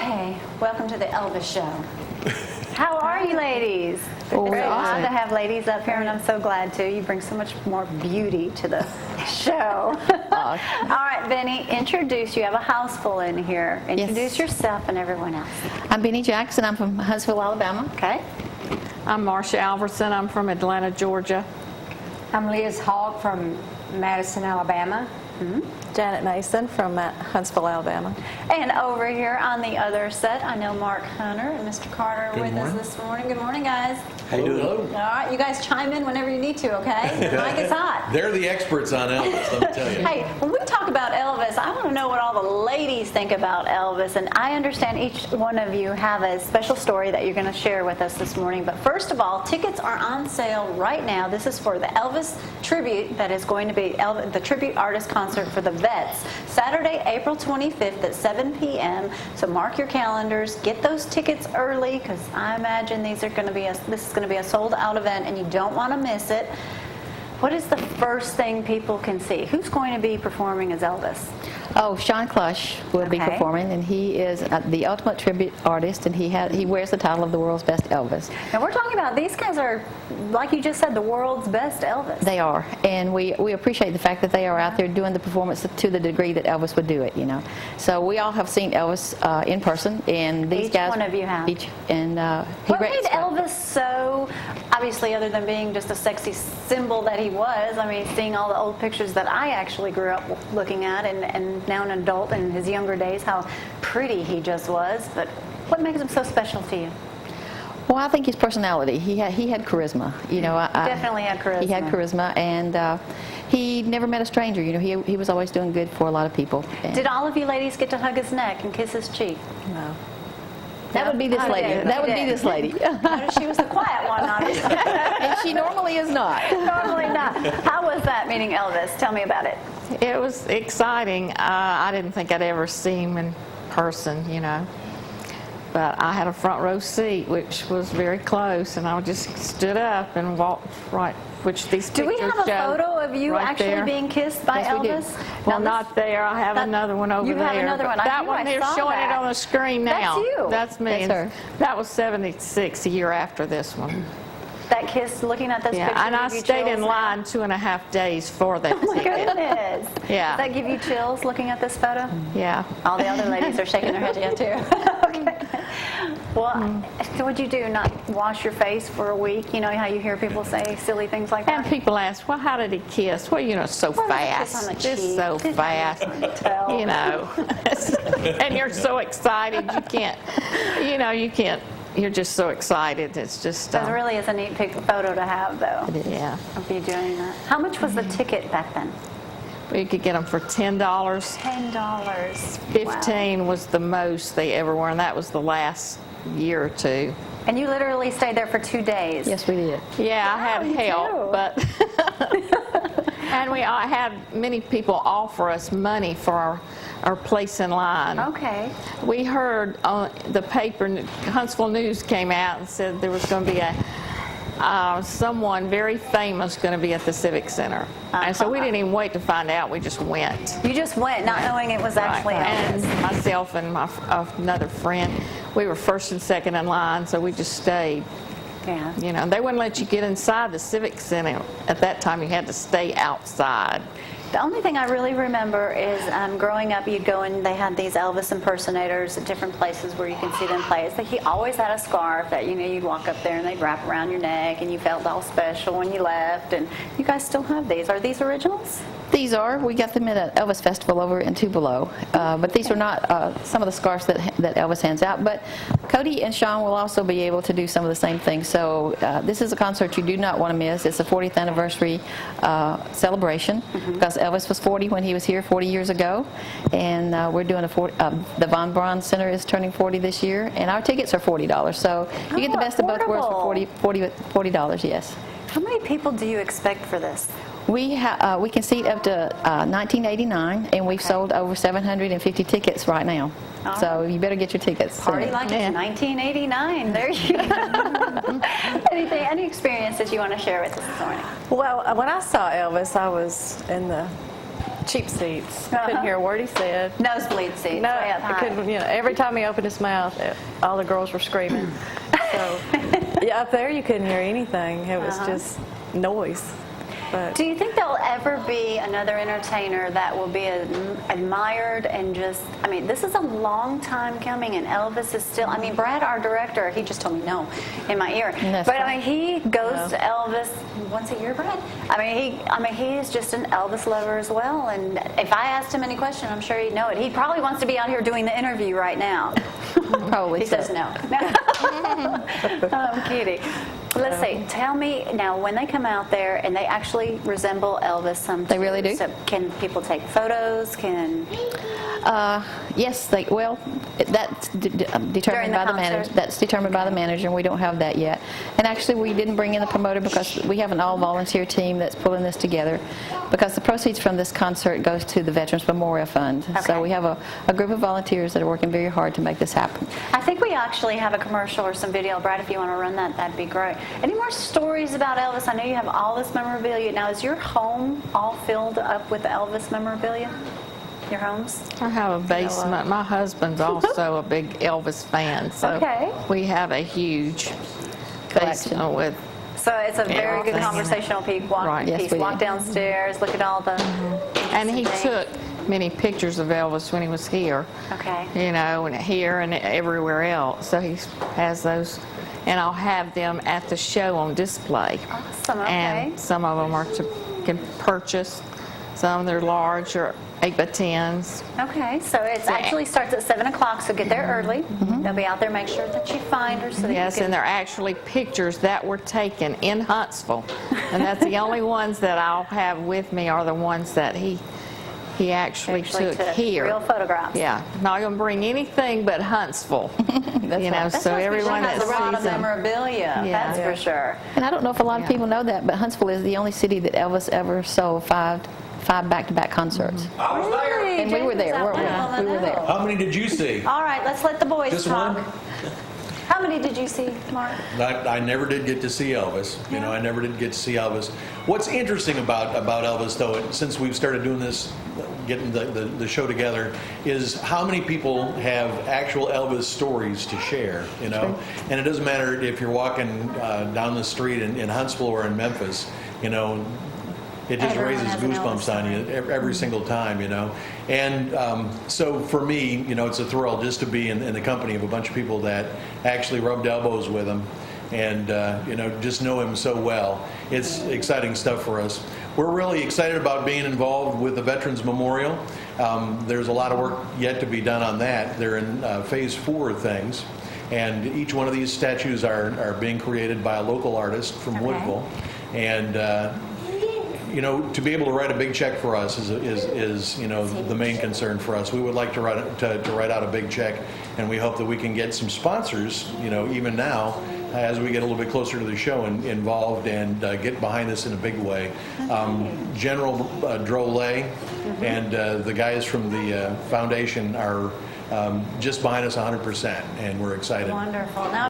Okay, welcome to the Elvis Show. How are you, ladies? Oh, It's awesome. odd to have ladies up here, and I'm so glad to. You bring so much more beauty to the show. All right, Benny, introduce. You have a house full in here. Introduce yourself and everyone else. I'm Benny Jackson. I'm from Huntsville, Alabama. Okay. I'm Marcia Alverson. I'm from Atlanta, Georgia. I'm Liz Hogg from Madison, Alabama. Janet Mason from Huntsville, Alabama. And over here on the other set, I know Mark Hunter and Mr. Carter are with us this morning. Good morning, guys. How you doing? All right, you guys chime in whenever you need to, okay? The mic is hot. They're the experts on Elvis, let me tell you. Hey, when we talk about Elvis, I want to know what all the ladies think about Elvis, and I understand each one of you have a special story that you're going to share with us this morning. But first of all, tickets are on sale right now. This is for the Elvis tribute that is going to be the tribute artist concert for the Vets, Saturday, April 25th at 7 p.m. So mark your calendars, get those tickets early, because I imagine this is going to be a sold-out event, and you don't want to miss it. What is the first thing people can see? Who's going to be performing as Elvis? Oh, Sean Clush will be Okay. performing, and he is the ultimate tribute artist, and he wears the title of the world's best Elvis. Now we're talking about, these guys are, like you just said, the world's best Elvis. They are, and we appreciate the fact that they are out there doing the performance to the degree that Elvis would do it, you know. So we all have seen Elvis in person, and these Each guys... one of you have. He What made rates- Elvis so, obviously other than being just a sexy symbol that he was, I mean, seeing all the old pictures that I actually grew up looking at, and now an adult in his younger days, how pretty he just was. But what makes him so special to you? Well, I think his personality. He had charisma. You know, Definitely had charisma. He had charisma, and he never met a stranger. You know, he was always doing good for a lot of people. And Did all of you ladies get to hug his neck and kiss his cheek? No. that would be this I lady. did. That You would be did. this lady. She was the quiet one, obviously. And she normally is not. Normally not. How was that meeting Elvis? Tell me about it. It was exciting. I didn't think I'd ever see him in person, you know. But I had a front row seat, which was very close, and I just stood up and walked right, which these Do we pictures have a show photo of you right actually there. being kissed by Yes, we do. Elvis? Well, Now, this- not there. I have that- another one over you there. have another one. But I that knew one, I they're saw showing that. it on the screen That's now. you. That's me. That's her. That was 76, a year after this one. That kiss, looking at this Yeah, picture, and I give you stayed chills in now? line 2.5 days for that Oh my ticket. goodness. Yeah. Does that give you chills looking at this photo? Yeah. All the other ladies are shaking their heads yeah too. Okay. Well, what'd you do? Not wash your face for a week? You know how you hear people say silly things like And that? people ask, well, how did he kiss? Well, you know, so Well, kiss fast. on the Just cheek. so fast. Tell. You know. And you're so excited, you can't, you're just so excited. It's just, That really is a neat photo to have, though, yeah. of you doing that. How much was the ticket back then? You could get them for $10. $10. 15 was the most they ever were, and that was the last year or two. And you literally stayed there for 2 days. Yes, we did. Yeah, I had you help, do. but and I had many people offer us money for our place in line. Okay. We heard on the paper, Huntsville News came out and said there was going to be someone very famous going to be at the Civic Center. And so we didn't even wait to find out. We just went. You just went, not knowing it was actually And Elvis. myself and another friend, we were first and second in line, so we just stayed. Yeah. You know, they wouldn't let you get inside the Civic Center. At that time, you had to stay outside. The only thing I really remember is growing up, you'd go and they had these Elvis impersonators at different places where you can see them play. So he always had a scarf that, you know, you'd walk up there and they'd wrap around your neck and you felt all special when you left. And you guys still have these. Are these originals? These are. We got them at an Elvis festival over in Tupelo. But these are not some of the scarves that Elvis hands out. But Cody and Sean will also be able to do some of the same things. So this is a concert you do not want to miss. It's a 40th anniversary celebration because Elvis was 40 when he was here 40 years ago. And we're doing the Von Braun Center is turning 40 this year. And our tickets are $40. So you get the best of both worlds for $40, yes. How many people do you expect for this? We can seat up to 1989, and we've sold over 750 tickets right now. All So you better get your tickets. Party like Yeah. it's 1989. There you go. Any experience that you want to share with us this morning? Well, when I saw Elvis, I was in the cheap seats. Couldn't hear a word he said. Nosebleed seats. No, way up I high. couldn't. Every time he opened his mouth, all the girls were screaming. So, yeah, up there you couldn't hear anything. It was just noise. But Do you think there'll ever be another entertainer that will be admired and just, I mean, this is a long time coming and Elvis is still, I mean, Brad, our director, he just told me no in my ear. That's But I right. mean, he goes to Elvis once a year, Brad. I mean, he is just an Elvis lover as well. And if I asked him any question, I'm sure he'd know it. He probably wants to be out here doing the interview right now. Probably He so. says no. I'm kidding. Let's see. Tell me now, when they come out there and they actually resemble Elvis, some They really do. So can people take photos? Can Yes, that's determined During the by the manager. concert? That's determined by the manager, and we don't have that yet. And actually, we didn't bring in the promoter because we have an all-volunteer team that's pulling this together, because the proceeds from this concert goes to the Veterans Memorial Fund. Okay. So we have a group of volunteers that are working very hard to make this happen. I think we actually have a commercial or some video. Brad, if you want to run that, that'd be great. Any more stories about Elvis? I know you have all this memorabilia. Now, is your home all filled up with Elvis memorabilia? Your homes? I have a basement. My husband's also a big Elvis fan, so Okay. we have a huge Collection. basement with. So it's a very good Everything. conversational piece. Walk, Right. Yes, we walk do. downstairs, look at all the. And he interesting took many pictures of Elvis when he was here. Okay. And here and everywhere else. So he has those, and I'll have them at the show on display. Awesome. Okay. And some of them can purchase. Some they're large or 8x10s. Okay, so it actually starts at 7 o'clock, so get there early. They'll be out there, make sure that you find her so that Yes, you and can... they're actually pictures that were taken in Huntsville. And that's the only ones that I'll have with me are the ones that he actually took here. Real photographs. Yeah, not going to bring anything but Huntsville. That's right. That So must be everyone has that a lot of sees them. memorabilia, Yeah. that's for sure. And I don't know if a lot of people know that, but Huntsville is the only city that Elvis ever sold five back-to-back concerts. I was there. Really? And we were there, James, weren't we? I wanna We were there. know. How many did you see? All right, let's let the boys Just talk. one? How many did you see, Mark? I never did get to see Elvis. I never did get to see Elvis. What's interesting about Elvis, though, since we've started doing this, getting the show together, is how many people have actual Elvis stories to share, And it doesn't matter if you're walking down the street in Huntsville or in Memphis, it just Everyone raises has an goosebumps Elvis on you every single time, And so for me, it's a thrill just to be in the company of a bunch of people that actually rubbed elbows with him and, just know him so well. It's exciting stuff for us. We're really excited about being involved with the Veterans Memorial. There's a lot of work yet to be done on that. They're in phase 4 of things. And each one of these statues are being created by a local artist from Okay. Woodville. And, to be able to write a big check for us is the main concern for us. We would like to write out a big check, and we hope that we can get some sponsors, even now, as we get a little bit closer to the show and involved and get behind this in a big way. General Drolet and the guys from the foundation are just behind us 100%, and we're excited. Wonderful. Now